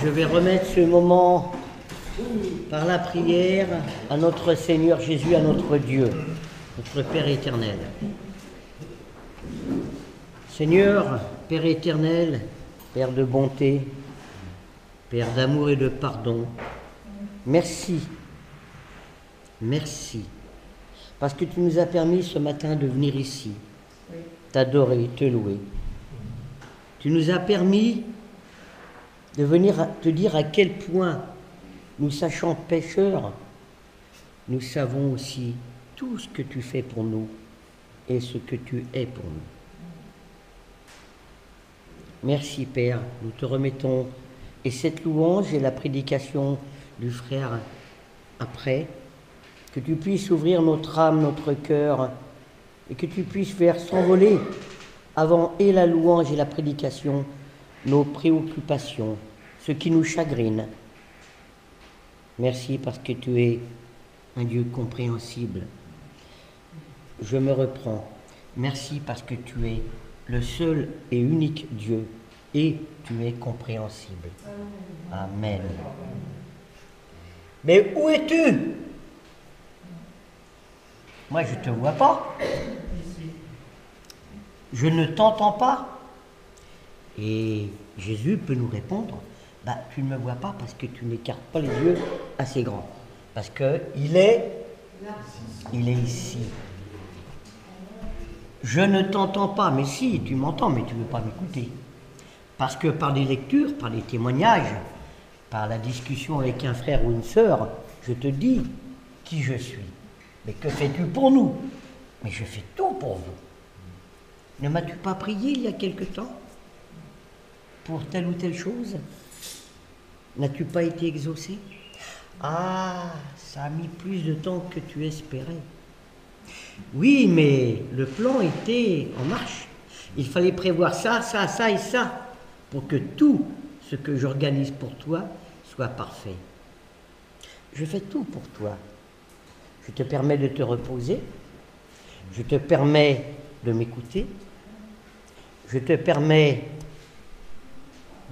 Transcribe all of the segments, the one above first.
Je vais remettre ce moment par la prière à notre Seigneur Jésus, à notre Dieu, notre Père éternel. Seigneur, Père éternel, Père de bonté, Père d'amour et de pardon, merci, merci, parce que tu nous as permis ce matin de venir ici, t'adorer, te louer. Tu nous as permis de venir te dire à quel point, nous sachant pécheurs, nous savons aussi tout ce que tu fais pour nous et ce que tu es pour nous. Merci Père, nous te remettons et cette louange et la prédication du frère après, que tu puisses ouvrir notre âme, notre cœur et que tu puisses faire s'envoler avant et la louange et la prédication nos préoccupations, ce qui nous chagrine. Merci parce que tu es un Dieu compréhensible. Je me reprends. Merci parce que tu es le seul et unique Dieu et tu es compréhensible. Amen. Mais où es-tu? Moi, je ne te vois pas. Je ne t'entends pas. Et Jésus peut nous répondre, tu ne me vois pas parce que tu n'écartes pas les yeux assez grands. Parce qu'il est ici. Je ne t'entends pas, mais si, tu m'entends, mais tu ne veux pas m'écouter. Parce que par des lectures, par des témoignages, par la discussion avec un frère ou une sœur, je te dis qui je suis. Mais que fais-tu pour nous? Mais je fais tout pour vous. Ne m'as-tu pas prié il y a quelque temps pour telle ou telle chose? N'as-tu pas été exaucé? Ah, ça a mis plus de temps que tu espérais. Oui, mais le plan était en marche. Il fallait prévoir ça, ça, ça et ça pour que tout ce que j'organise pour toi soit parfait. Je fais tout pour toi. Je te permets de te reposer. Je te permets de m'écouter. Je te permets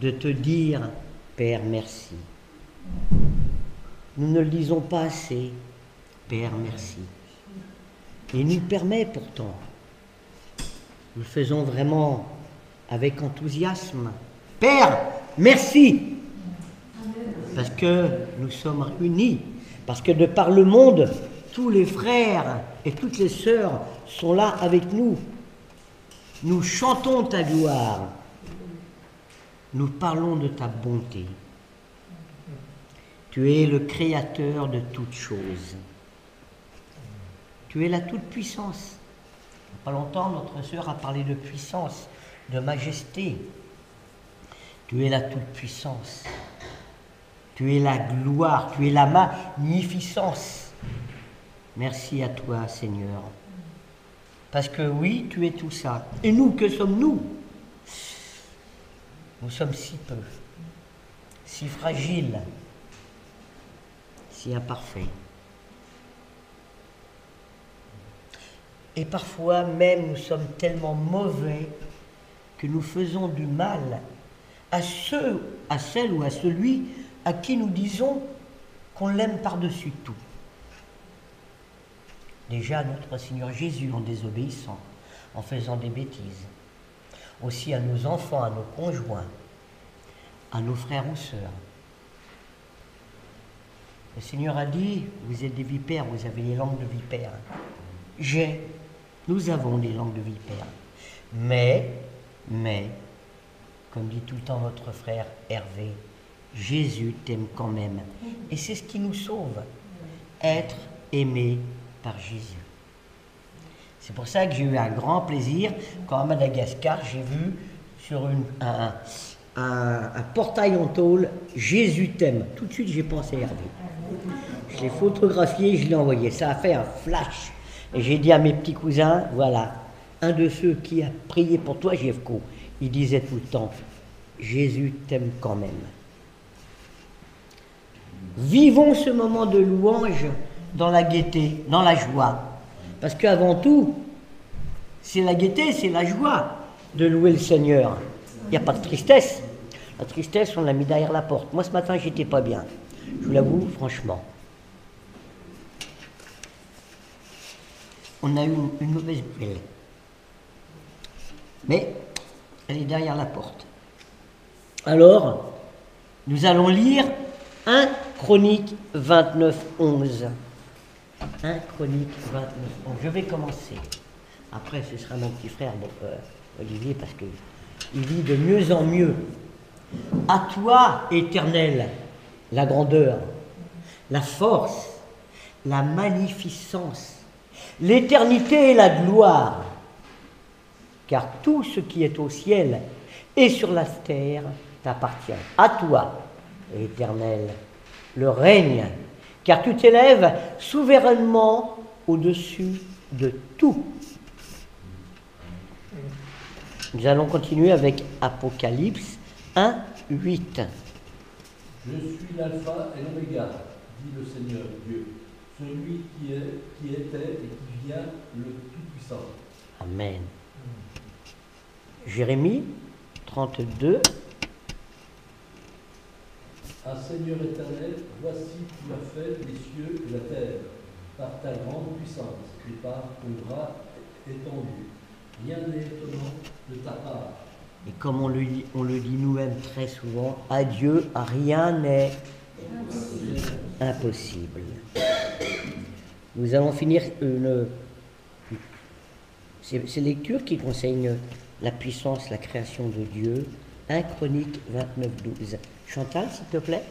de te dire, Père, merci. Nous ne le disons pas assez, Père, merci. Et il nous le permet pourtant. Nous le faisons vraiment avec enthousiasme. Père, merci. Parce que nous sommes unis. Parce que de par le monde, tous les frères et toutes les sœurs sont là avec nous. Nous chantons ta gloire. Nous parlons de ta bonté. Tu es le créateur de toutes choses. Tu es la toute-puissance. Il n'y a pas longtemps, notre sœur a parlé de puissance, de majesté. Tu es la toute-puissance. Tu es la gloire, tu es la magnificence. Merci à toi, Seigneur. Parce que oui, tu es tout ça. Et nous, que sommes-nous? Nous sommes si peu, si fragiles, si imparfaits. Et parfois même nous sommes tellement mauvais que nous faisons du mal à celle ou à celui à qui nous disons qu'on l'aime par-dessus tout. Déjà notre Seigneur Jésus en désobéissant, en faisant des bêtises. Aussi à nos enfants, à nos conjoints, à nos frères ou sœurs. Le Seigneur a dit, vous êtes des vipères, vous avez les langues de vipères. Nous avons des langues de vipères. Mais, comme dit tout le temps notre frère Hervé, Jésus t'aime quand même. Et c'est ce qui nous sauve, être aimé par Jésus. C'est pour ça que j'ai eu un grand plaisir quand à Madagascar, j'ai vu sur un portail en tôle, Jésus t'aime. Tout de suite, j'ai pensé à Hervé. Je l'ai photographié, je l'ai envoyé. Ça a fait un flash. Et j'ai dit à mes petits cousins, voilà, un de ceux qui a prié pour toi, Jevko, il disait tout le temps, Jésus t'aime quand même. Vivons ce moment de louange dans la gaieté, dans la joie. Parce qu'avant tout, C'est la gaieté, c'est la joie de louer le Seigneur. Il n'y a pas de tristesse. La tristesse, on l'a mis derrière la porte. Moi, ce matin, j'étais pas bien. Je vous l'avoue, franchement. On a eu une mauvaise nouvelle. Mais elle est derrière la porte. Alors, nous allons lire 1 Chronique 29, 11. 1 Chronique 29, 11. Je vais commencer. Après, ce sera mon petit frère, Olivier, parce qu'il vit de mieux en mieux. À toi, Éternel, la grandeur, la force, la magnificence, l'éternité et la gloire, car tout ce qui est au ciel et sur la terre t'appartient. À toi, Éternel, le règne, car tu t'élèves souverainement au-dessus de tout. Nous allons continuer avec Apocalypse 1, 8. Je suis l'alpha et l'oméga, dit le Seigneur Dieu, celui qui était et qui vient, le Tout-Puissant. Amen. Jérémie 32. Ah Seigneur éternel, voici tu as fait les cieux et la terre, par ta grande puissance et par ton bras étendu. Rien n'est étonnant de ta part. Et comme on le dit nous-mêmes très souvent, à Dieu, rien n'est impossible. Nous allons finir ces lectures qui concernent la puissance, la création de Dieu. 1 Chronique 29, 12. Chantal, s'il te plaît.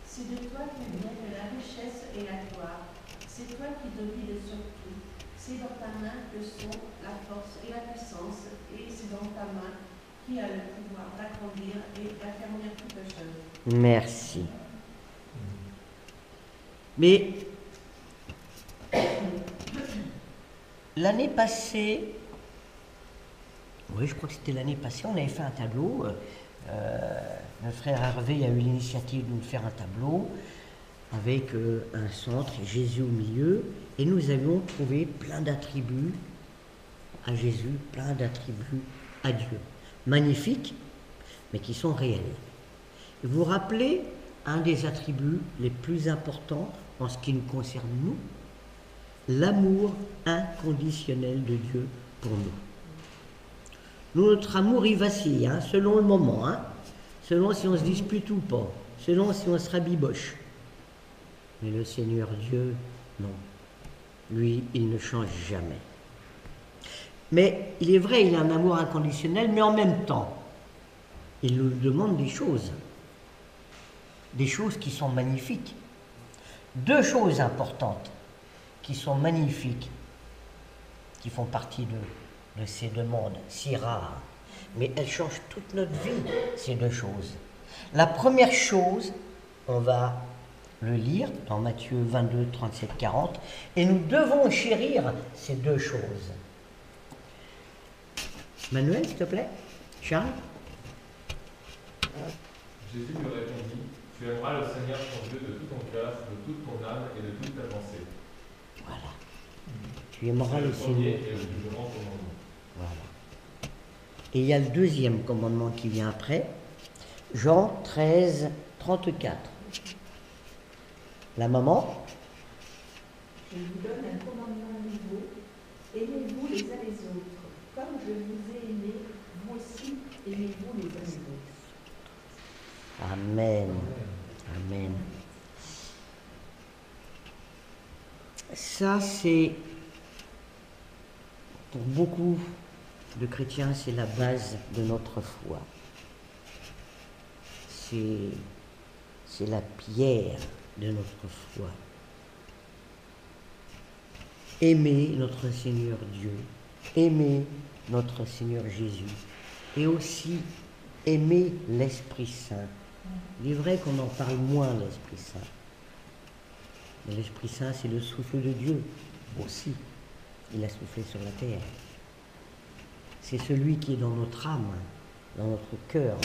C'est de toi que viennent la richesse et la gloire. C'est toi qui domines sur tout. C'est dans ta main que sont la force et la puissance, et c'est dans ta main qui a le pouvoir d'agrandir et d'affermir toutes choses. Merci. Mais l'année passée, oui, je crois que c'était l'année passée, on avait fait un tableau. Notre frère Hervé a eu l'initiative de nous faire un tableau avec un centre, Jésus au milieu, et nous avions trouvé plein d'attributs à Jésus, plein d'attributs à Dieu. Magnifiques, mais qui sont réels. Et vous vous rappelez un des attributs les plus importants en ce qui nous concerne nous, l'amour inconditionnel de Dieu pour nous. Notre amour y vacille, selon le moment, selon si on se dispute ou pas, selon si on se rabiboche. Mais le Seigneur Dieu, non. Lui, il ne change jamais. Mais il est vrai, il a un amour inconditionnel, mais en même temps, il nous demande des choses qui sont magnifiques. Deux choses importantes qui sont magnifiques, qui font partie de ces demandes si rares, mais elles changent toute notre vie, ces deux choses. La première chose, on va le lire dans Matthieu 22, 37, 40, et nous devons chérir ces deux choses. Manuel, s'il te plaît. Charles. Jésus lui répondit, tu aimeras le Seigneur ton Dieu de tout ton cœur, de toute ton âme et de toute ta pensée. Voilà. Tu aimeras le Seigneur. Et le plus grand commandement. Voilà. Et il y a le deuxième commandement qui vient après, Jean 13, 34. La maman. Je vous donne un commandement nouveau, aimez-vous les uns les autres. Comme je vous ai aimé, vous aussi aimez-vous les uns les autres. Amen. Amen. Ça, c'est, pour beaucoup de chrétiens, c'est la base de notre foi. C'est la pierre de notre foi. Aimer notre Seigneur Dieu, aimer notre Seigneur Jésus, et aussi aimer l'Esprit Saint. Il est vrai qu'on en parle moins, l'Esprit Saint. Mais l'Esprit Saint, c'est le souffle de Dieu aussi. Il a soufflé sur la terre. C'est celui qui est dans notre âme, dans notre cœur.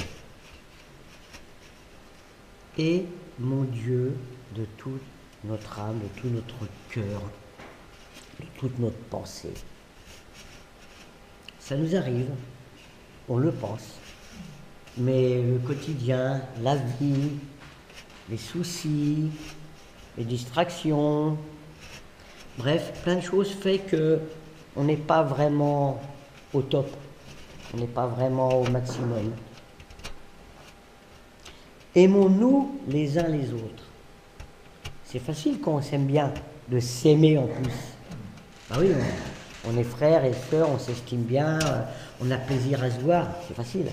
Et mon Dieu, de toute notre âme, de tout notre cœur, de toute notre pensée. Ça nous arrive, on le pense. Mais le quotidien, la vie, les soucis, les distractions, bref, plein de choses fait que on n'est pas vraiment au top, on n'est pas vraiment au maximum. Aimons-nous les uns les autres. C'est facile quand on s'aime bien de s'aimer en plus. Ah oui, on est frères et sœurs, on s'estime bien, on a plaisir à se voir, c'est facile.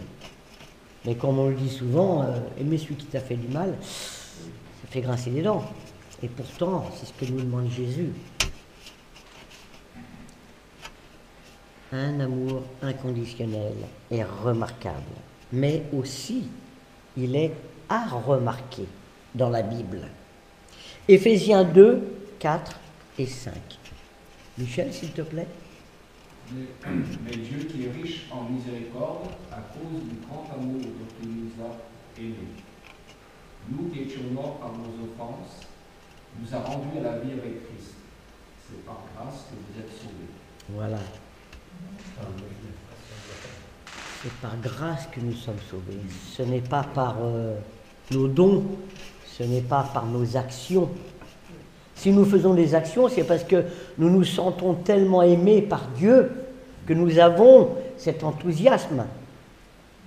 Mais comme on le dit souvent, aimer celui qui t'a fait du mal, ça fait grincer les dents. Et pourtant, c'est ce que nous demande Jésus. Un amour inconditionnel est remarquable, mais aussi il est à remarquer dans la Bible. Éphésiens 2, 4 et 5. Michel, s'il te plaît. Mais Dieu qui est riche en miséricorde, à cause du grand amour dont il nous a aimés, nous qui étions morts par nos offenses, nous a rendus à la vie avec Christ. C'est par grâce que vous êtes sauvés. Voilà. C'est par grâce que nous sommes sauvés. Ce n'est pas par nos dons, ce n'est pas par nos actions. Si nous faisons des actions, c'est parce que nous nous sentons tellement aimés par Dieu que nous avons cet enthousiasme.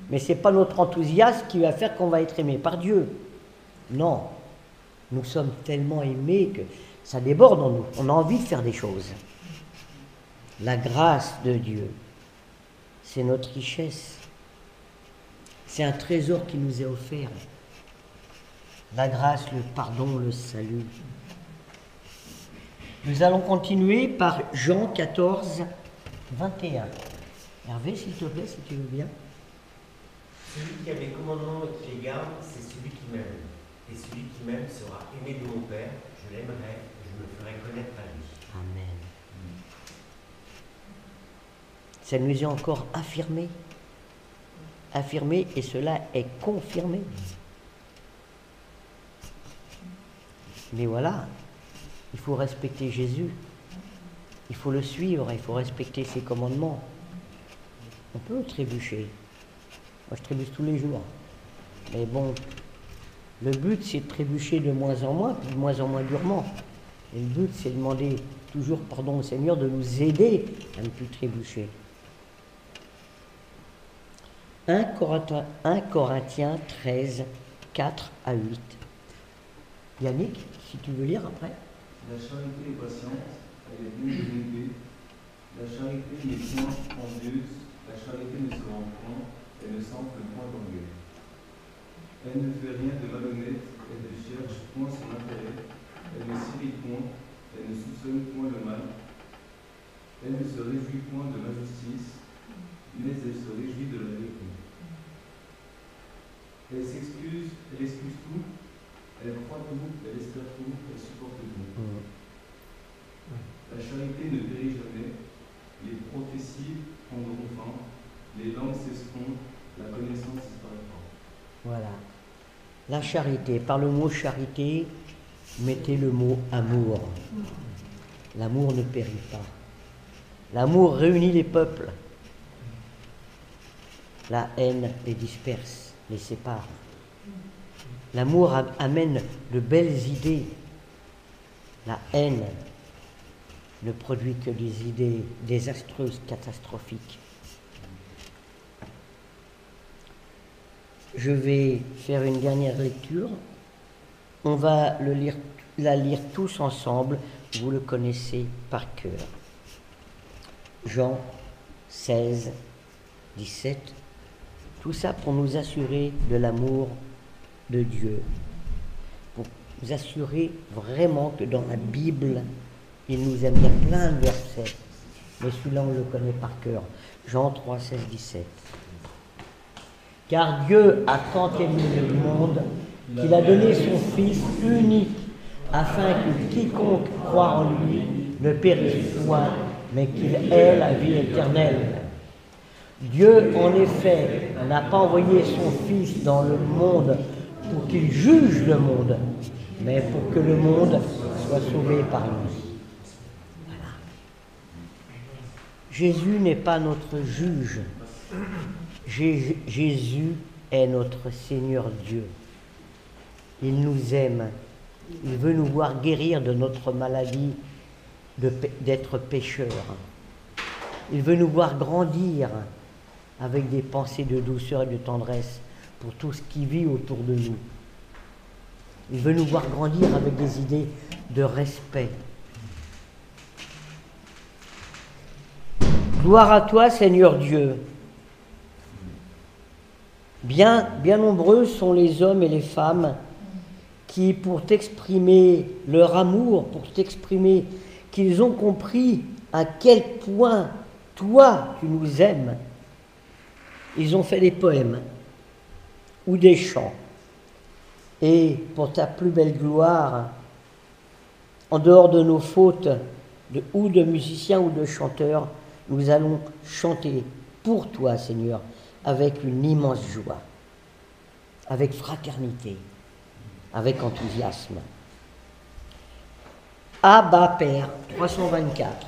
Mais ce n'est pas notre enthousiasme qui va faire qu'on va être aimé par Dieu. Non, nous sommes tellement aimés que ça déborde en nous. On a envie de faire des choses. La grâce de Dieu, c'est notre richesse. C'est un trésor qui nous est offert. La grâce, le pardon, le salut. Nous allons continuer par Jean 14, 21. Hervé, s'il te plaît, si tu veux bien. Celui qui a mes commandements et qui les garde, c'est celui qui m'aime. Et celui qui m'aime sera aimé de mon Père. Je l'aimerai et je me ferai connaître à lui. Amen. Ça nous est encore affirmé. Affirmé, et cela est confirmé. Mais voilà, il faut respecter Jésus. Il faut le suivre, il faut respecter ses commandements. On peut trébucher. Moi, je trébuche tous les jours. Mais bon, le but, c'est de trébucher de moins en moins, puis de moins en moins durement. Et le but, c'est de demander toujours pardon au Seigneur de nous aider à ne plus trébucher. 1 Corinthiens 13, 4 à 8. Yannick, si tu veux lire après. La charité est patiente, elle est pleine de bonté. La charité n'est point envieuse, la charité ne se rend point, elle ne s'enfle point d'orgueil. Elle ne fait rien de malhonnête, elle ne cherche point son intérêt, elle ne s'irrite point, elle ne soupçonne point le mal. Elle ne se réjouit point de l'injustice, mais elle se réjouit de la vérité. Elle s'excuse, elle excuse tout, elle croit tout, elle espère tout, elle supporte tout. La charité ne périt jamais, les prophéties prendront fin, les langues cesseront, la connaissance disparaîtra. Voilà. La charité, par le mot charité, mettez le mot amour. L'amour ne périt pas. L'amour réunit les peuples. La haine les disperse, les sépare. L'amour amène de belles idées. La haine ne produit que des idées désastreuses, catastrophiques. Je vais faire une dernière lecture. On va la lire tous ensemble. Vous le connaissez par cœur. Jean 16, 17. Tout ça pour nous assurer de l'amour de Dieu. Pour nous assurer vraiment que dans la Bible, il nous aime. Il y a plein de versets. Mais celui-là, on le connaît par cœur. Jean 3, 16, 17. Car Dieu a tant aimé le monde qu'il a donné son Fils unique, afin que quiconque croit en lui ne périsse point, mais qu'il ait la vie éternelle. Dieu, en effet, n'a pas envoyé son Fils dans le monde pour qu'il juge le monde, mais pour que le monde soit sauvé par lui. Voilà. Jésus n'est pas notre juge. Jésus est notre Seigneur Dieu. Il nous aime. Il veut nous voir guérir de notre maladie d'être pécheurs. Il veut nous voir grandir avec des pensées de douceur et de tendresse pour tout ce qui vit autour de nous. Il veut nous voir grandir avec des idées de respect. Gloire à toi, Seigneur Dieu. Bien nombreux sont les hommes et les femmes qui, pour t'exprimer leur amour, pour t'exprimer qu'ils ont compris à quel point toi, tu nous aimes, ils ont fait des poèmes ou des chants. Et pour ta plus belle gloire, en dehors de nos fautes, ou de musiciens ou de chanteurs, nous allons chanter pour toi, Seigneur, avec une immense joie, avec fraternité, avec enthousiasme. Abba Père, 324.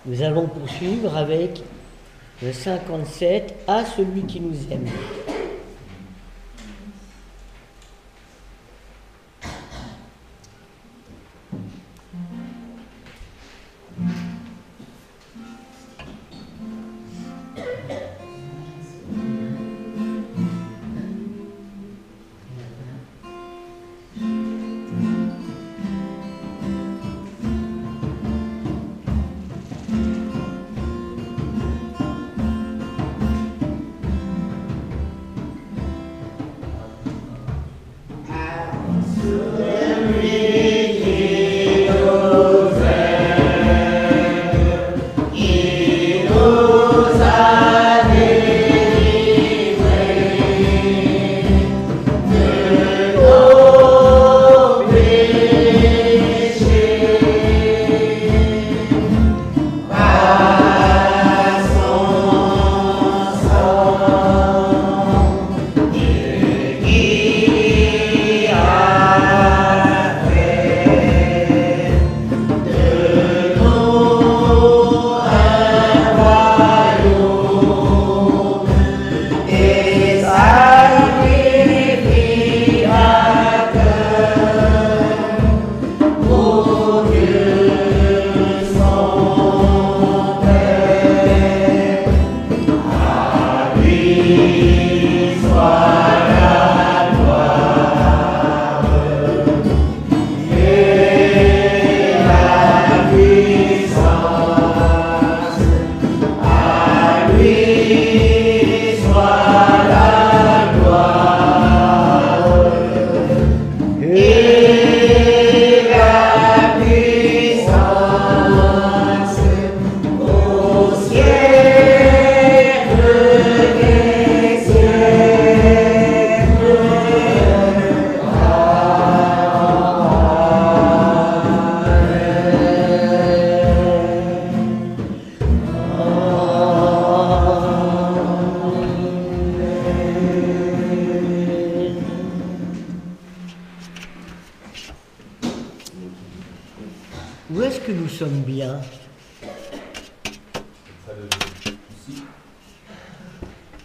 Nous allons poursuivre avec le 57, à celui qui nous aime.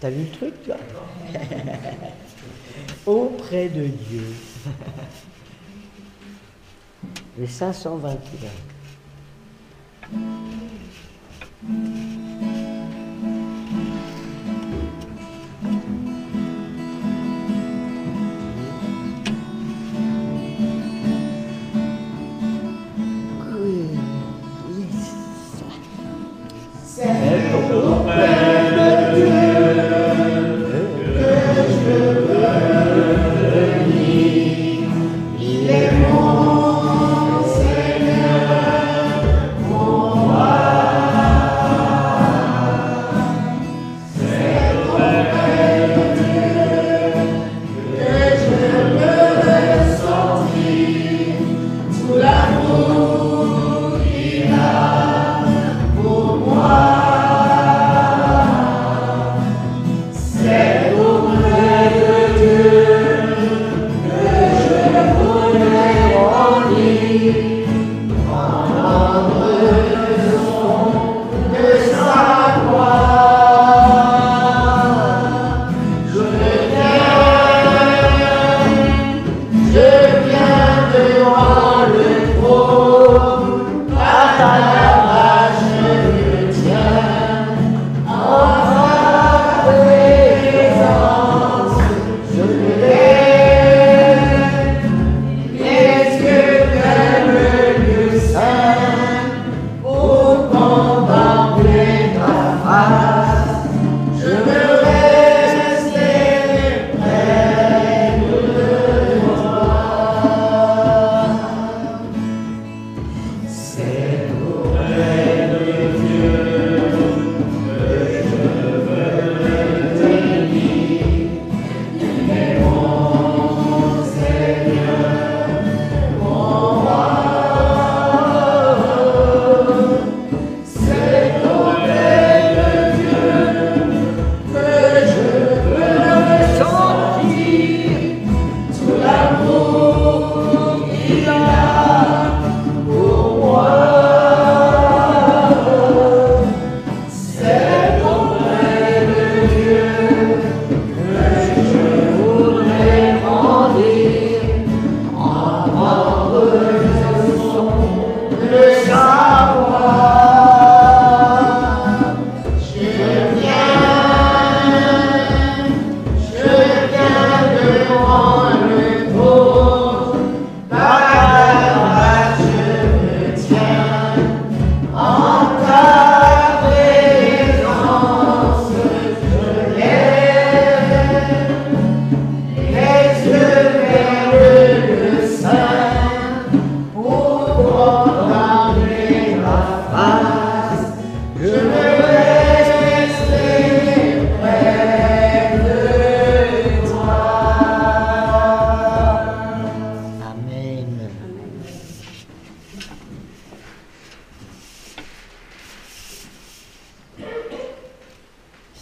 T'as vu le truc, toi? Auprès de Dieu. Le 521.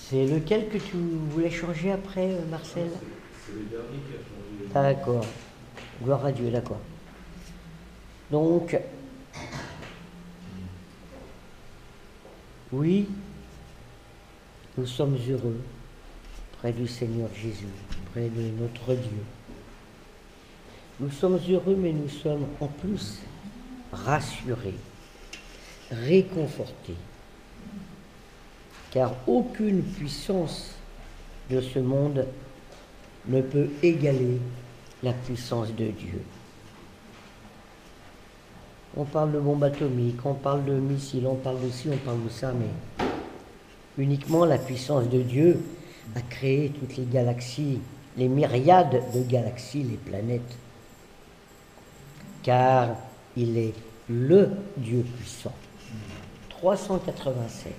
C'est lequel que tu voulais changer après, Marcel? C'est le dernier qui a changé. D'accord. Gloire à Dieu, d'accord. Donc, oui, nous sommes heureux près du Seigneur Jésus, près de notre Dieu. Nous sommes heureux, mais nous sommes en plus rassurés, réconfortés, car aucune puissance de ce monde ne peut égaler la puissance de Dieu. On parle de bombes atomiques, on parle de missiles, on parle de ci, on parle de ça, mais uniquement la puissance de Dieu a créé toutes les galaxies, les myriades de galaxies, les planètes, car il est le Dieu puissant. 387.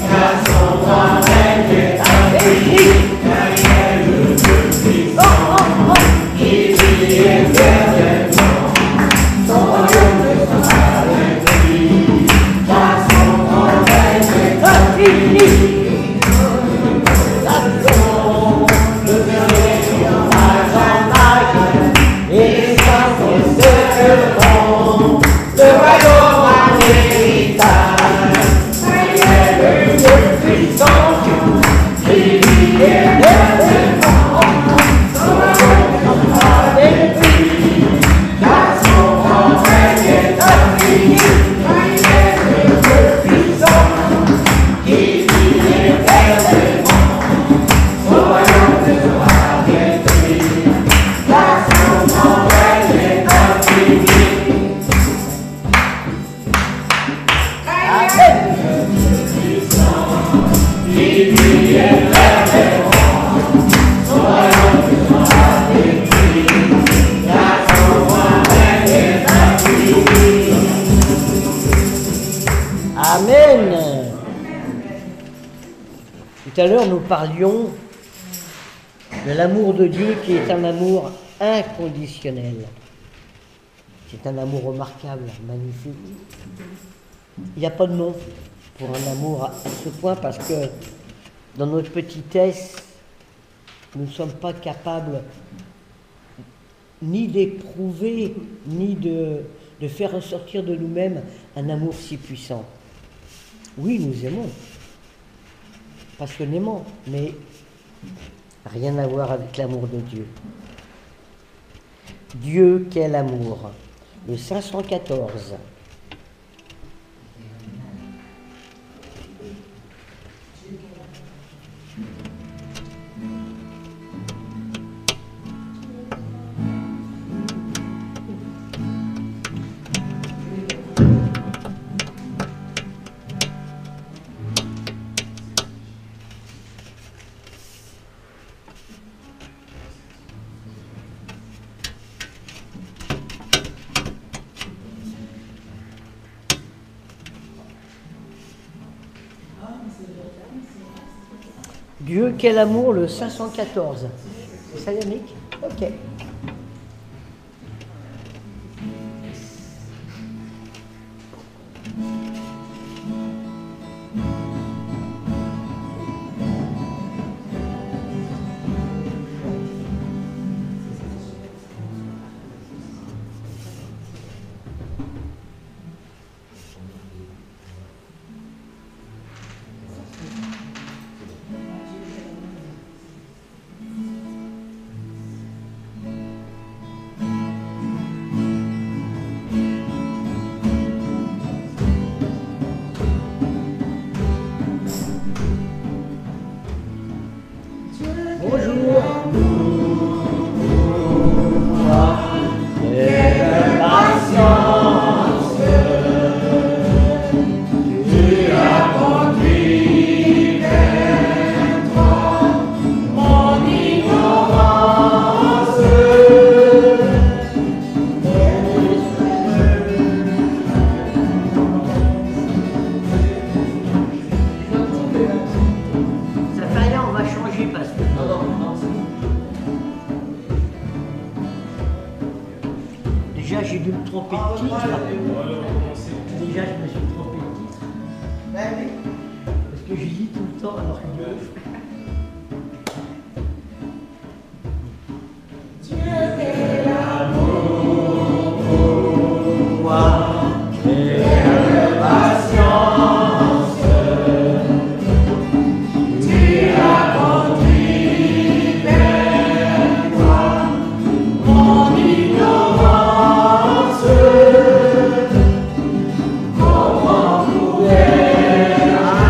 Car son grand règne est acquis, car il est le Dieu Tout à l'heure, nous parlions de l'amour de Dieu qui est un amour inconditionnel. C'est un amour remarquable, magnifique. Il n'y a pas de nom pour un amour à ce point parce que dans notre petitesse, nous ne sommes pas capables ni d'éprouver, ni de faire ressortir de nous-mêmes un amour si puissant. Oui, nous aimons, passionnément, mais rien à voir avec l'amour de Dieu. Dieu, quel amour! Le 514. Dieu, quel amour, le 514. C'est ça, Yannick? Ok. Déjà, j'ai dû me tromper de titre. Déjà, je me suis trompé de titre. Parce que j'y lis tout le temps alors que Dieu, quel amour pour moi, quelle patience, tu as conduit vers moi mon ignorance. Comment pouvais-je alors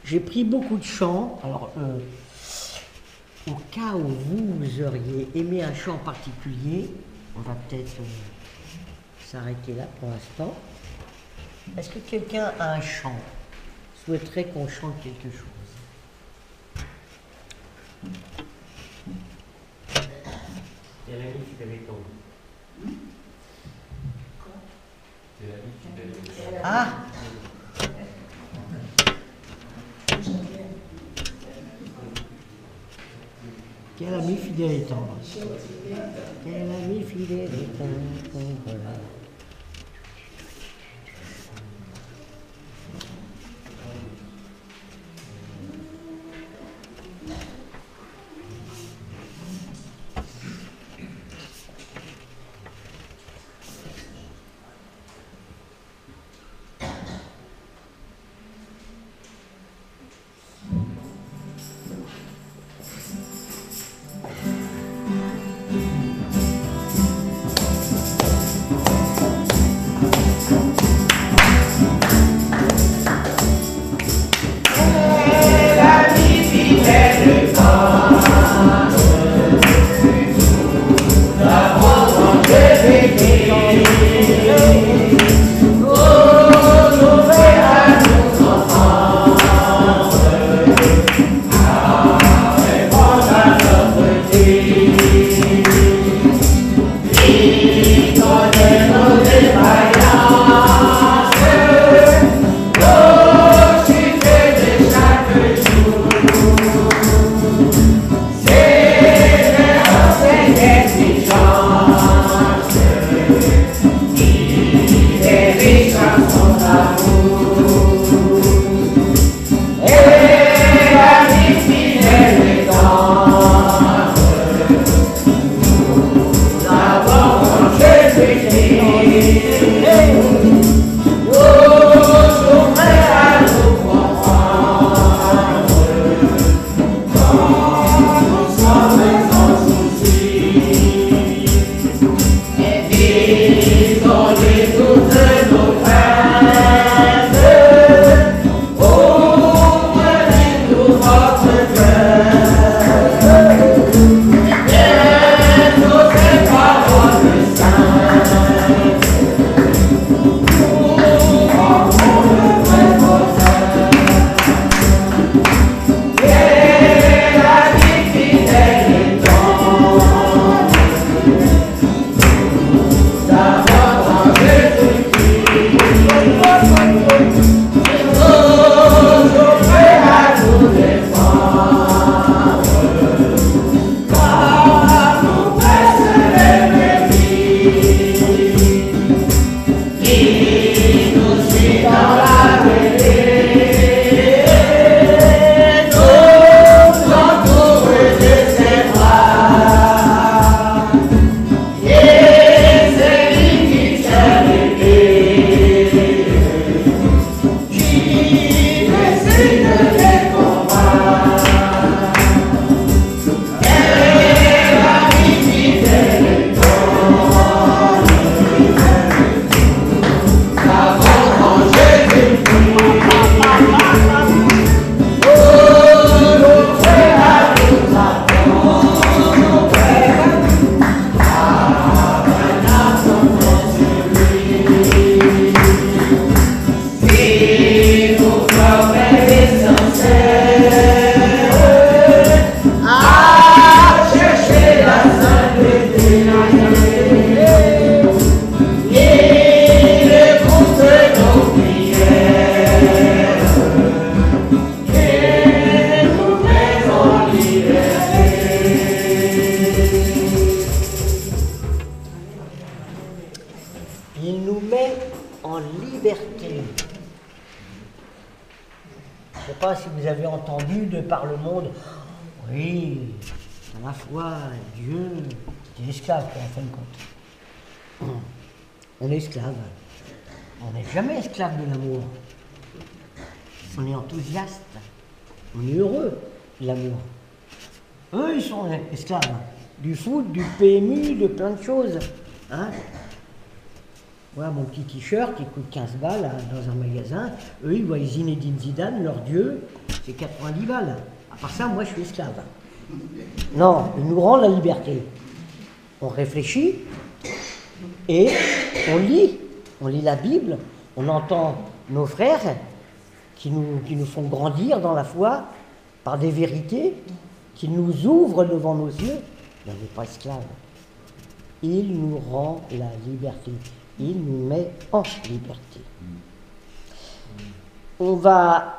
j'ai pris beaucoup de chants. Alors, au cas où vous auriez aimé un chant particulier, on va peut-être s'arrêter là pour l'instant. Est-ce que quelqu'un a un chant? Souhaiterait qu'on chante quelque chose? Et la vie qui t'avait tombé. C'est la vie qui t'avait. Ah! Quel ami fidèle et tendre. Quel ami fidèle et tendre. pas si vous avez entendu de par le monde, oui, à la fois Dieu est esclave, en fin de compte. On est esclave. On n'est jamais esclave de l'amour. On est enthousiaste. On est heureux de l'amour. Eux, ils sont esclaves. Du foot, du PMU, de plein de choses. Hein? Voilà mon petit t-shirt qui coûte 15 balles hein, dans un magasin. Eux, ils voient Zinedine Zidane, leur dieu. c'est 90 balles. À part ça, moi je suis esclave. Non, il nous rend la liberté. On réfléchit et on lit la Bible, on entend nos frères qui nous font grandir dans la foi par des vérités qui nous ouvrent devant nos yeux. On n'est pas esclaves. Il nous rend la liberté. Il nous met en liberté. On va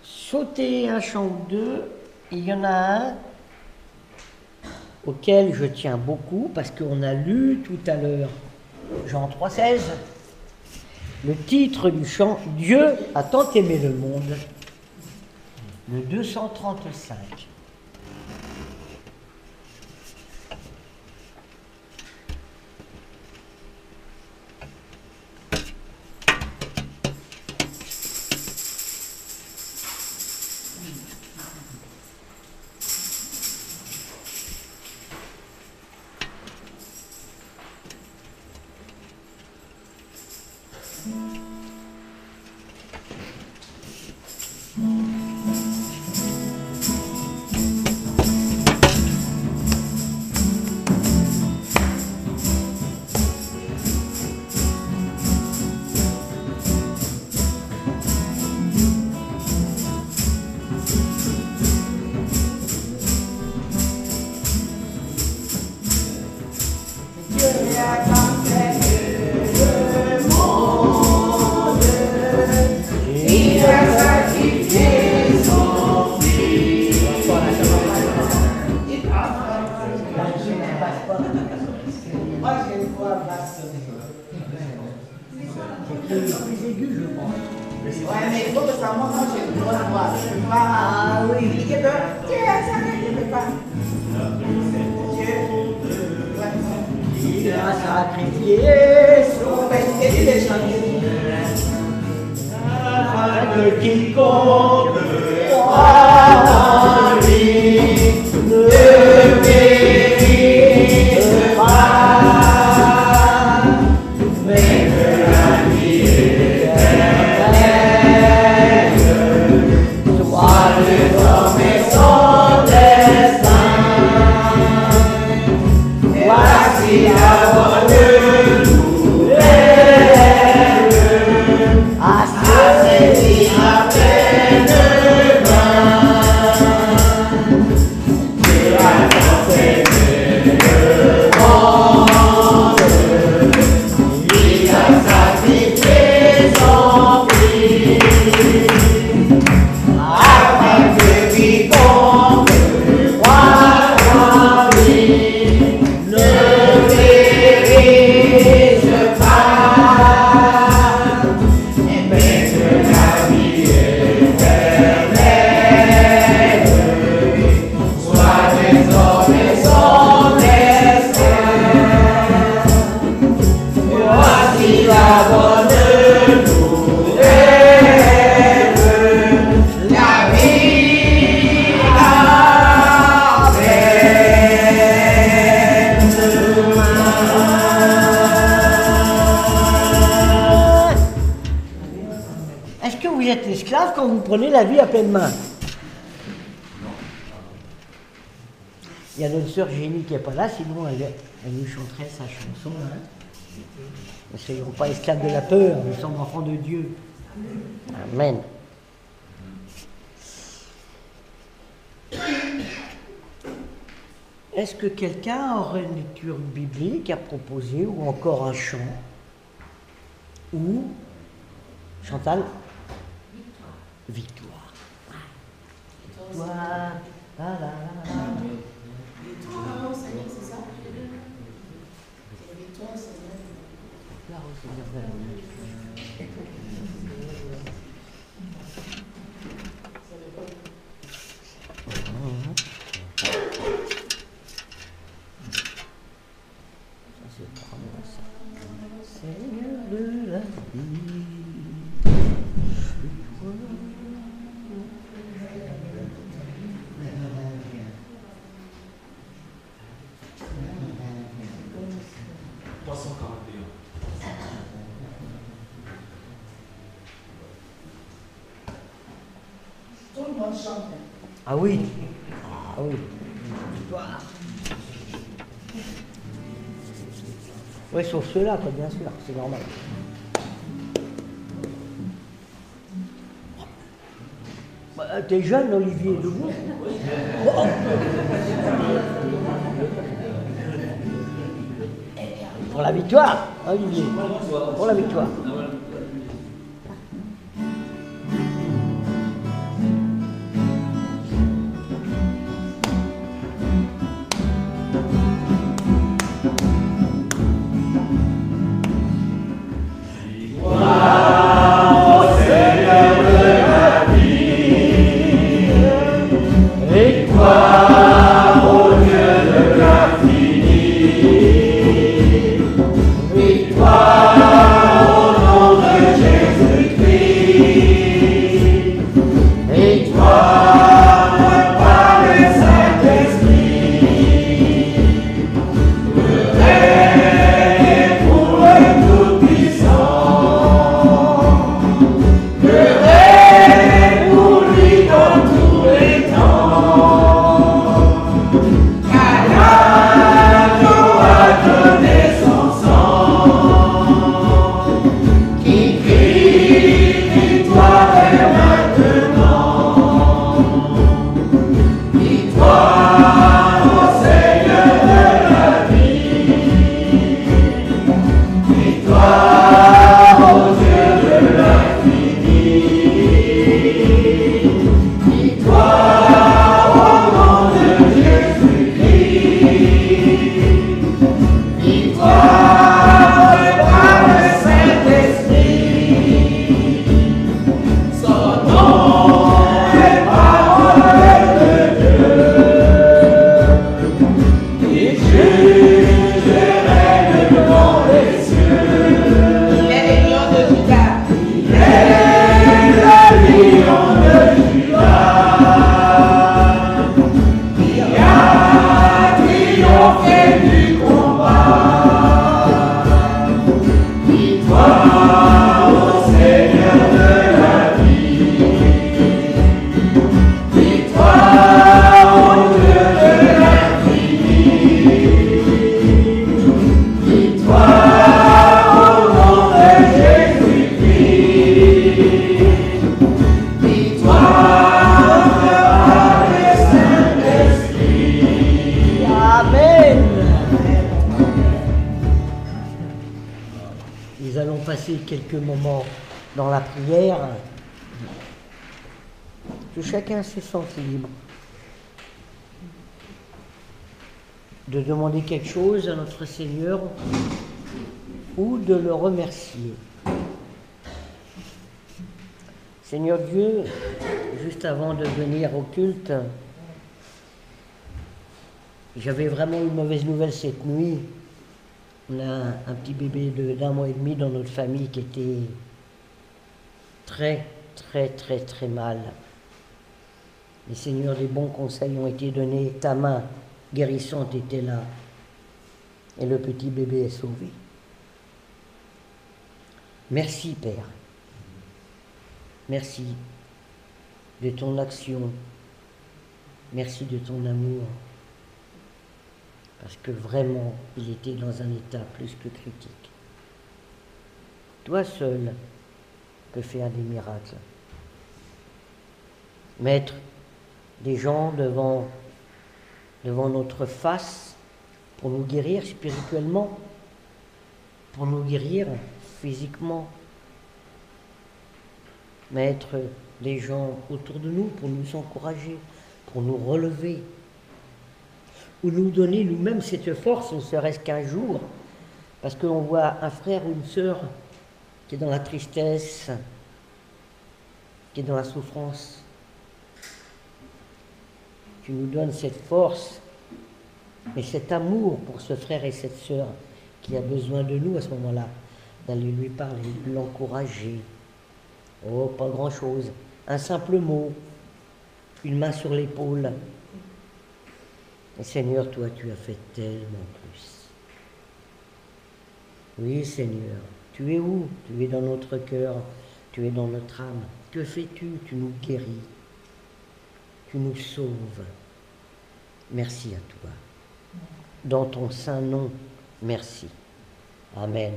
sauter un chant ou deux. Il y en a un auquel je tiens beaucoup parce qu'on a lu tout à l'heure Jean 3,16. Le titre du chant « Dieu a tant aimé le monde », le 235. Quand vous prenez la vie à pleine main. Il y a notre sœur Génie qui n'est pas là, sinon elle nous chanterait sa chanson. Hein. Ne soyons pas esclaves de la peur, nous sommes enfants de Dieu. Amen. Est-ce que quelqu'un aurait une lecture biblique à proposer ou encore un chant? Ou Chantal? Victoire. Victoire. La, la, la, la. Victoire au Seigneur, c'est ça? Victoire au Seigneur. Victoire au Seigneur de la vie. Ça, c'est le premier, ça. Seigneur de la vie. le monde chante. Ah oui. Ah oui. Victoire. Oui, sauf ceux-là, quoi, bien sûr, c'est normal. Bah, t'es jeune, Olivier, debout. Oh. Pour la victoire, Olivier. Pour la victoire. Quelques moments dans la prière, que chacun se sente libre de demander quelque chose à notre Seigneur ou de le remercier. Seigneur Dieu, juste avant de venir au culte, j'avais vraiment une mauvaise nouvelle cette nuit. On a un petit bébé d'1 mois et demi dans notre famille qui était très mal. Les Seigneurs, des bons conseils ont été donnés. Ta main guérissante était là. Et le petit bébé est sauvé. Merci, Père. Merci de ton action. Merci de ton amour. Parce que vraiment, il était dans un état plus que critique. Toi seul peux faire des miracles. Mettre des gens devant notre face pour nous guérir spirituellement, pour nous guérir physiquement. Mettre des gens autour de nous pour nous encourager, pour nous relever, ou nous donner nous-mêmes cette force, ne serait-ce qu'un jour, parce qu'on voit un frère ou une sœur qui est dans la tristesse, qui est dans la souffrance. Tu nous donnes cette force, mais cet amour pour ce frère et cette sœur qui a besoin de nous à ce moment-là, d'aller lui parler, de l'encourager. Oh, pas grand-chose, un simple mot, une main sur l'épaule. Et Seigneur, toi, tu as fait tellement plus. Oui, Seigneur, tu es où? Tu es dans notre cœur, tu es dans notre âme. Que fais-tu? Tu nous guéris. tu nous sauves. Merci à toi. Dans ton saint nom, merci. Amen.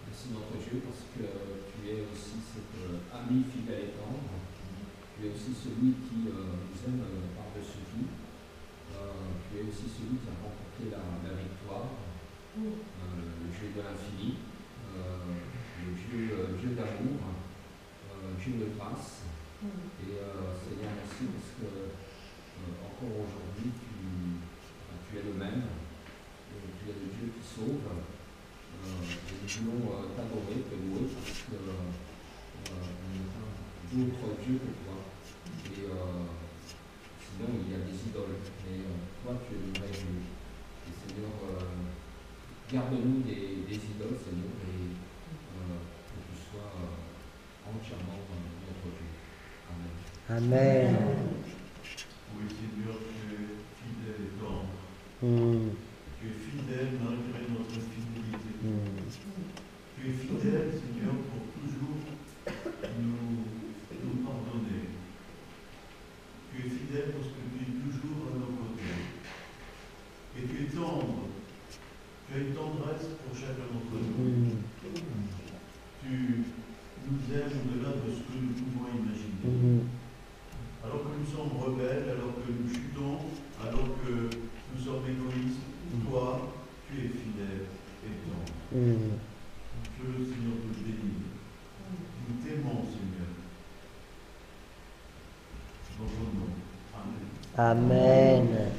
Merci notre Dieu parce que tu es aussi cet ami fidèle et tendre. Tu es aussi celui qui nous aime par-dessus tout. Tu es aussi celui qui a remporté la victoire, le Dieu de l'infini, le Dieu d'amour, Dieu de grâce. Et Seigneur, merci parce que encore aujourd'hui tu es le même. Tu es le Dieu qui sauve. Et nous voulons t'adorer, te louer parce que on n'a pas d'autre Dieu que toi. Et sinon, il y a des idoles. Mais toi, tu es le vrai Dieu. Et Seigneur, garde-nous des idoles, Seigneur, et que tu sois entièrement notre Dieu. Amen. Amen. Oui, Seigneur, tu es fidèle et tendre. Tu es fidèle malgré notre fidélité. Tu es fidèle, Seigneur, pour toujours nous pardonner. Tu es fidèle parce que tu es toujours à nos côtés. Et tu es tendre. Tu as une tendresse pour chacun d'entre nous. Tu nous aimes au-delà de ce que nous pouvons imaginer. Alors que nous sommes rebelles, alors que nous chutons, alors que nous sommes égoïstes, toi, tu es fidèle et tendre. Que le Seigneur te bénisse. Nous t'aimons, Seigneur. Dans ton nom. Amen. Amen.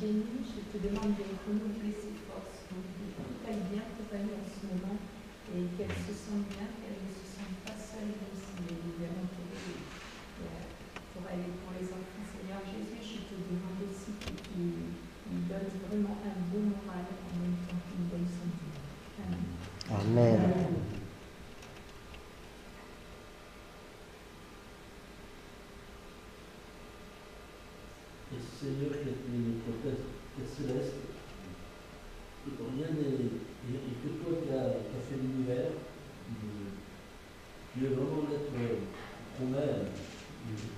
Jenny, je te demande de renouveler ses forces, qu'elle aille bien accompagnée en ce moment et qu'elle se sente bien, qu'elle ne se sente pas seule aussi, mais évidemment pour elle et pour les enfants. Seigneur Jésus, je te demande aussi que tu lui donnes vraiment un bon moral en même temps qu'une bonne santé. Amen. Amen. Et Seigneur qui a mis notre Père céleste, et que rien n'est. Et que toi qui as fait l'univers, tu es vraiment l'être qu'on aime,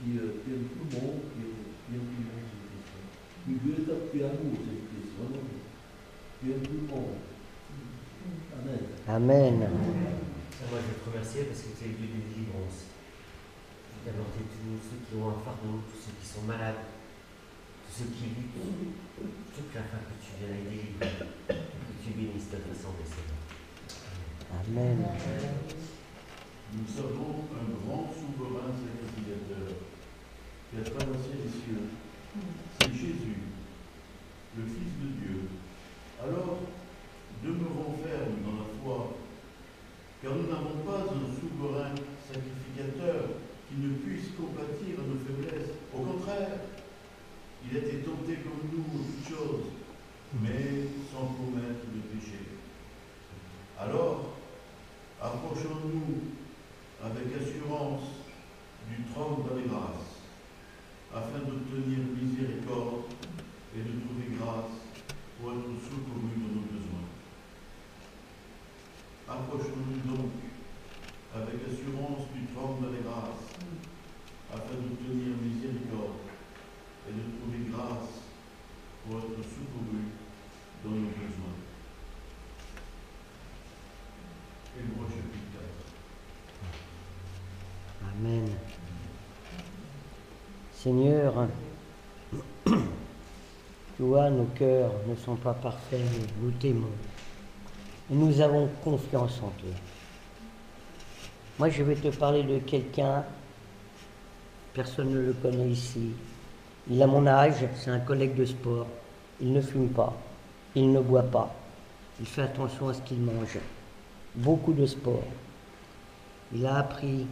qui aime tout le monde, qui aime tout le monde, Jésus-Christ. Puis Dieu est amour, c'est Christ, vraiment. Tu aimes tout le monde. Amen. Amen. Moi, je veux te remercier parce que tu es le Dieu de délivrance. Tu as apporté tous ceux qui ont un fardeau, tous ceux qui sont malades, tous ceux qui luttent, toute la fin que tu viens les délivrer, que tu bénisses notre assemblée, Seigneur. Amen. Nous avons un grand souverain sacrificateur qui a traversé les cieux. C'est Jésus, le Fils de Dieu. Alors, demeurons fermes dans la foi, car nous n'avons pas un souverain sacrificateur qui ne puisse compatir à nos faiblesses. Au contraire, il a été tenté comme nous en toutes choses, mais sans commettre de péché. Alors, approchons-nous avec assurance du trône de la grâce, afin d'obtenir miséricorde et de trouver grâce pour être secourus dans nos besoins. Approchons-nous donc avec assurance du trône de la grâce, afin d'obtenir miséricorde et de trouver grâce pour être secourus dans nos besoins. Hébreux chapitre 4. Amen. Seigneur, tu vois, nos cœurs ne sont pas parfaits, mais nous t'aimons. Et nous avons confiance en toi. Moi, je vais te parler de quelqu'un, personne ne le connaît ici. Il a mon âge, c'est un collègue de sport. Il ne fume pas, il ne boit pas. Il fait attention à ce qu'il mange. Beaucoup de sport. Il a appris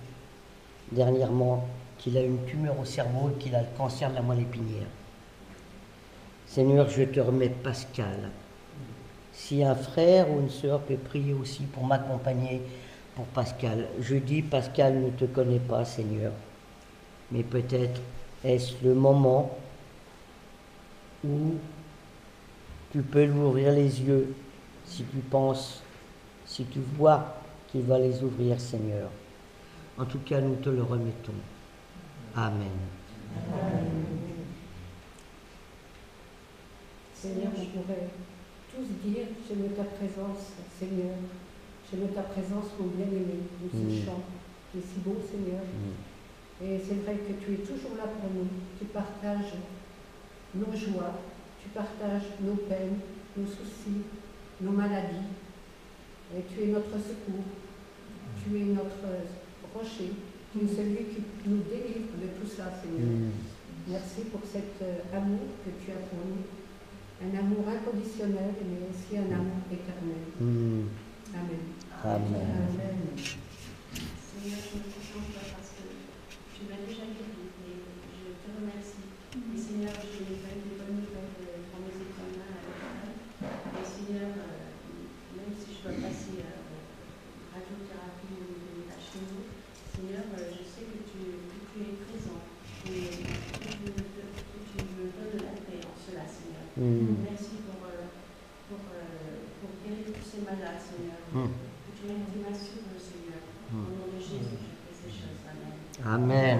dernièrement qu'il a une tumeur au cerveau et qu'il a le cancer de la moelle épinière. Seigneur, je te remets Pascal. Si un frère ou une sœur peut prier aussi pour m'accompagner pour Pascal. Je dis, Pascal ne te connaît pas, Seigneur. Mais peut-être est-ce le moment où tu peux lui ouvrir les yeux si tu penses, si tu vois qu'il va les ouvrir, Seigneur. En tout cas, nous te le remettons. Amen. Seigneur, on pourrait tous dire, je veux ta présence, Seigneur. Je veux ta présence, mon bien-aimé, de ce chant qui est si beau, Seigneur. Et c'est vrai que tu es toujours là pour nous. Tu partages nos joies, tu partages nos peines, nos soucis, nos maladies. Et tu es notre secours. Tu es notre rocher. Tu es celui qui nous délivre de tout ça, Seigneur. Merci pour cet amour que tu as pour nous. Un amour inconditionnel, mais aussi un amour éternel. Amen. Amen. Amen. Seigneur, je me concentre parce que tu m'as déjà guéri et je te remercie. Et Seigneur, j'ai eu des bonnes nouvelles pour mes examens à l'école. Et Seigneur, même si je dois passer radiothérapie ou la chimio, Seigneur, je sais que tu es présent et que tu me donnes la paix en cela, Seigneur. Merci pour guérir tous ces malades, Seigneur. Que tu m'assures, Seigneur. Au nom de Jésus, je fais ces choses. Amen. Amen.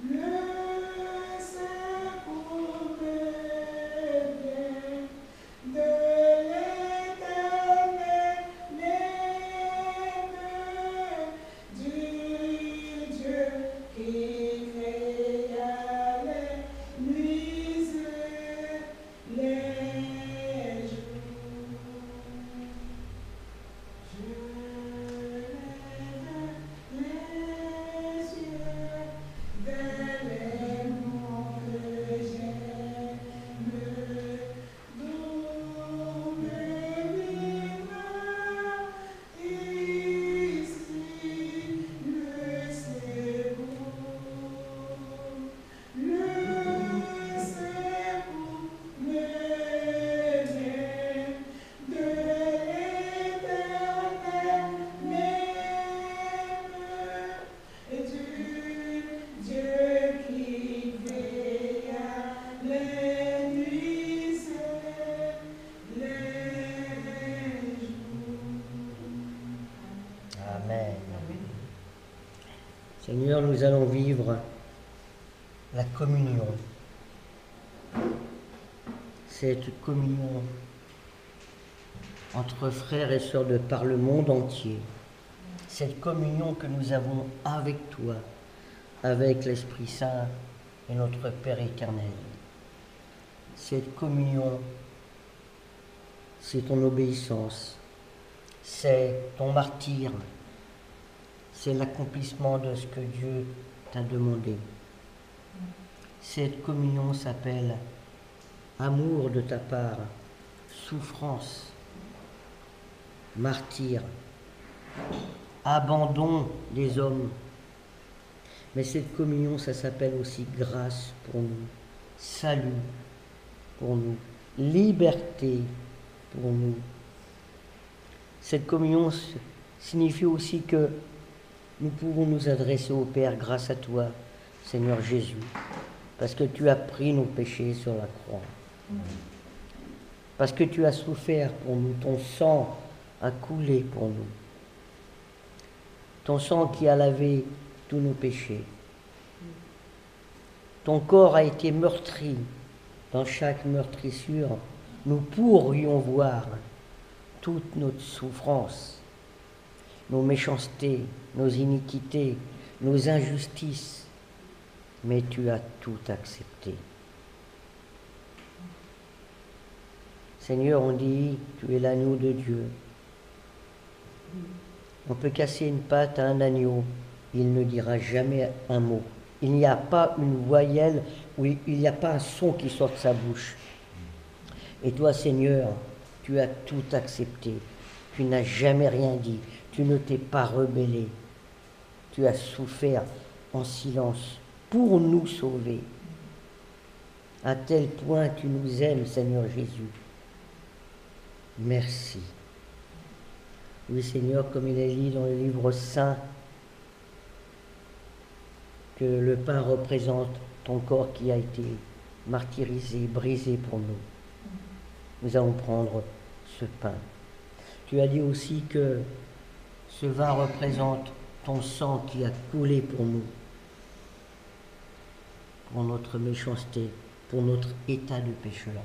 Le Seigneur, nous allons vivre la communion. Cette communion entre frères et sœurs de par le monde entier. Cette communion que nous avons avec toi, avec l'Esprit Saint et notre Père éternel. Cette communion, c'est ton obéissance, c'est ton martyre, c'est l'accomplissement de ce que Dieu t'a demandé. Cette communion s'appelle amour de ta part, souffrance, martyre, abandon des hommes. Mais cette communion, ça s'appelle aussi grâce pour nous, salut pour nous, liberté pour nous. Cette communion signifie aussi que nous pouvons nous adresser au Père grâce à toi, Seigneur Jésus, parce que tu as pris nos péchés sur la croix. Parce que tu as souffert pour nous, ton sang a coulé pour nous. Ton sang qui a lavé tous nos péchés. Ton corps a été meurtri. Dans chaque meurtrissure, nous pourrions voir toute notre souffrance, nos méchancetés, nos iniquités, nos injustices. Mais tu as tout accepté. Seigneur, on dit, tu es l'agneau de Dieu. On peut casser une patte à un agneau, il ne dira jamais un mot. Il n'y a pas une voyelle, ou il n'y a pas un son qui sort de sa bouche. Et toi, Seigneur, tu as tout accepté. Tu n'as jamais rien dit. Tu ne t'es pas rebellé. Tu as souffert en silence pour nous sauver. À tel point tu nous aimes, Seigneur Jésus. Merci. Oui, Seigneur, comme il est dit dans le livre saint, que le pain représente ton corps qui a été martyrisé, brisé pour nous. Nous allons prendre ce pain. Tu as dit aussi que ce vin représente ton sang qui a coulé pour nous, pour notre méchanceté, pour notre état de pécheur.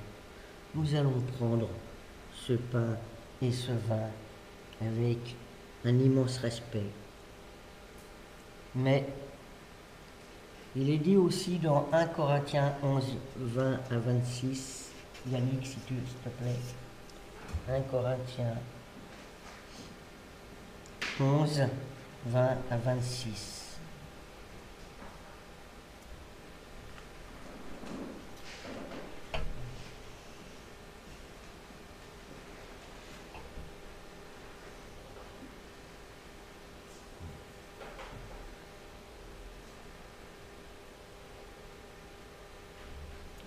Nous allons prendre ce pain et ce vin avec un immense respect. Mais il est dit aussi dans 1 Corinthiens 11, 20 à 26, Yannick, si tu s'il te plaît, 1 Corinthiens 11, 20 à 26.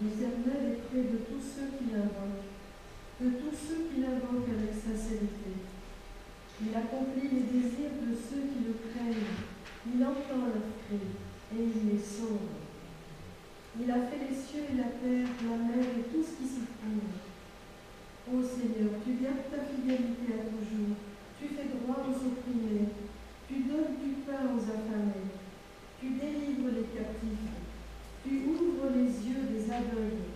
L'Éternel est près de tous ceux qui l'invoquent, avec sincérité. Il accomplit les désirs de ceux qui le craignent. Il entend leurs cris et il les sauve. Il a fait les cieux et la terre, la mer et tout ce qui s'y trouve. Ô Seigneur, tu gardes ta fidélité à toujours. Tu fais droit aux opprimés. Tu donnes du pain aux affamés. Tu délivres les captifs. Tu ouvres les yeux des aveugles.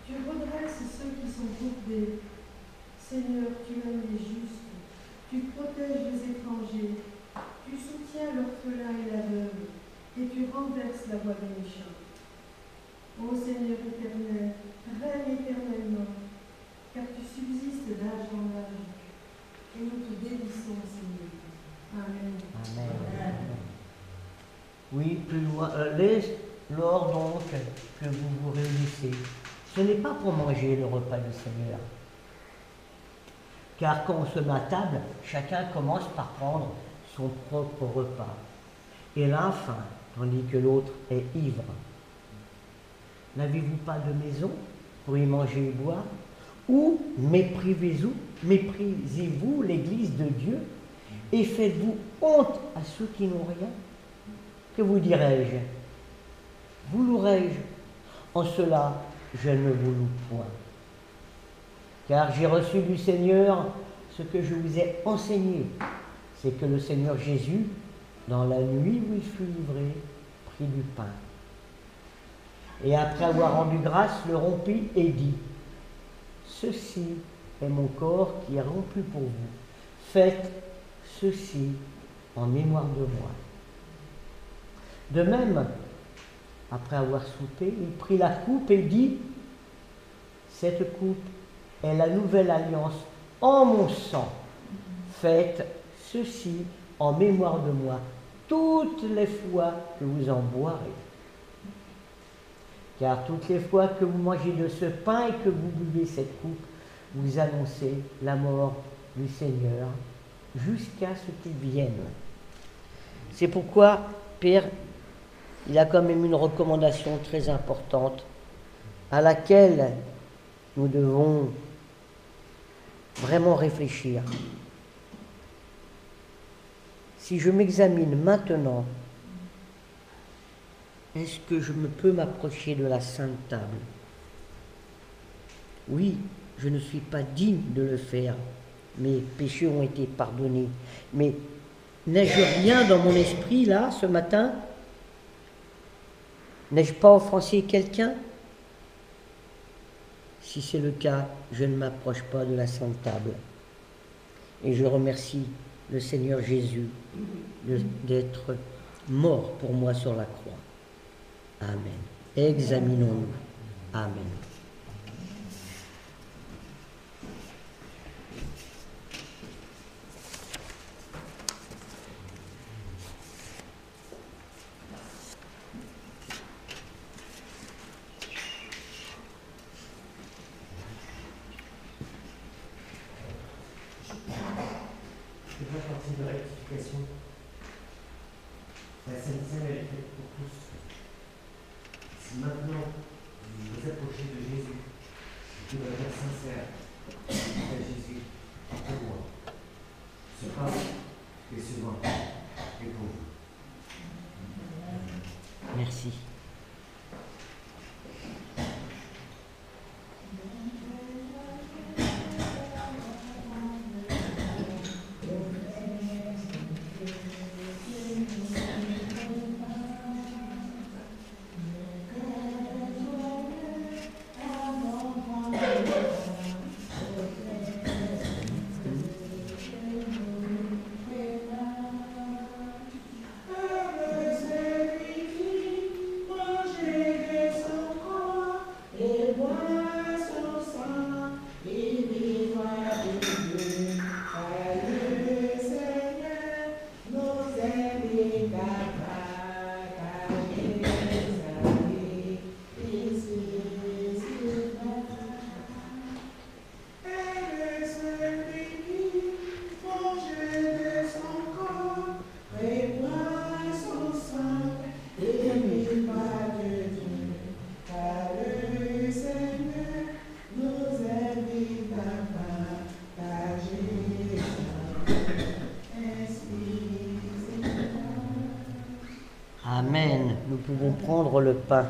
Tu redresses ceux qui sont courbés. Seigneur, tu aimes les justes. Tu protèges les étrangers. Tu soutiens l'orphelin et l'aveugle. Et tu renverses la voie des méchants. Ô Seigneur éternel, règne éternellement, car tu subsistes d'âge en âge. Et nous te bénissons, Seigneur. Amen. Amen. Amen. Oui, plus loin. Lors donc que vous vous réunissez, ce n'est pas pour manger le repas du Seigneur. Car quand on se met à table, chacun commence par prendre son propre repas. Et l'un a faim, tandis que l'autre est ivre. N'avez-vous pas de maison pour y manger et boire? Ou méprisez-vous l'Église de Dieu et faites-vous honte à ceux qui n'ont rien? Que vous dirai-je? Vous louerai-je? En cela, je ne vous loue point. Car j'ai reçu du Seigneur ce que je vous ai enseigné, c'est que le Seigneur Jésus, dans la nuit où il fut livré, prit du pain. Et après avoir rendu grâce, le rompit et dit, ceci est mon corps qui est rompu pour vous. Faites ceci en mémoire de moi. De même, après avoir soupé, il prit la coupe et dit, cette coupe est la nouvelle alliance en mon sang. Faites ceci en mémoire de moi toutes les fois que vous en boirez. Car toutes les fois que vous mangez de ce pain et que vous buvez cette coupe, vous annoncez la mort du Seigneur jusqu'à ce qu'il vienne. C'est pourquoi, Père, il a quand même une recommandation très importante à laquelle nous devons vraiment réfléchir. Si je m'examine maintenant, est-ce que je peux m'approcher de la Sainte Table? Oui, je ne suis pas digne de le faire. Mes péchés ont été pardonnés. Mais n'ai-je rien dans mon esprit, là, ce matin? N'ai-je pas offensé quelqu'un? Si c'est le cas, je ne m'approche pas de la Sainte Table. Et je remercie le Seigneur Jésus d'être mort pour moi sur la croix. Amen. Examinons-nous. Amen. Je vais partir de rectification. La Sainte Seine, elle est faite pour tous. Si maintenant vous vous approchez de Jésus, et que d'un cœur sincère, vous dites à Jésus, pour moi, ce pain et ce vin est pour vous. Merci. Amen. Nous pouvons prendre le pain.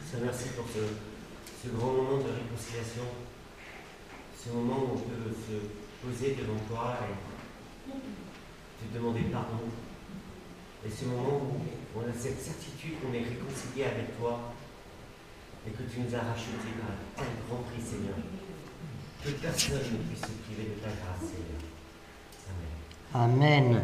Seigneur, merci pour ce grand moment de réconciliation, ce moment où on peut se poser devant toi et te demander pardon, et ce moment où on a cette certitude qu'on est réconcilié avec toi et que tu nous as rachetés par un tel grand prix, Seigneur, que personne ne puisse se priver de ta grâce, Seigneur. Amen. Amen.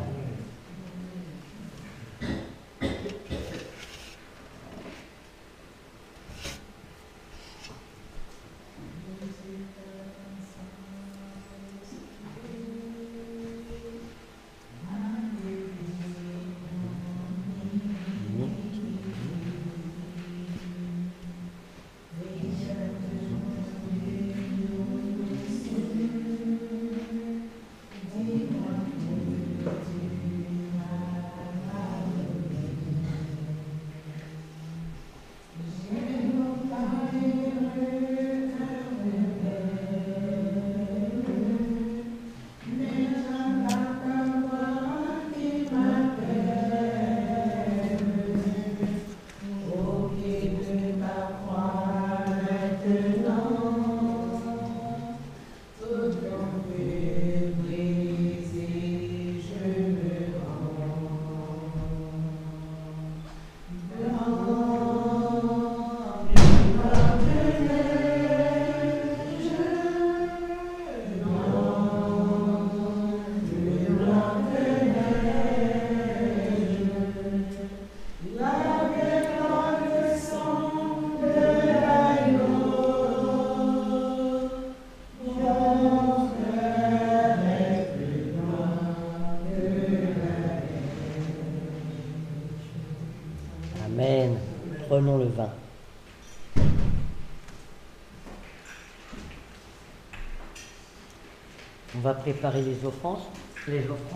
prenons le vin. On va préparer les offrandes. Je vais voir si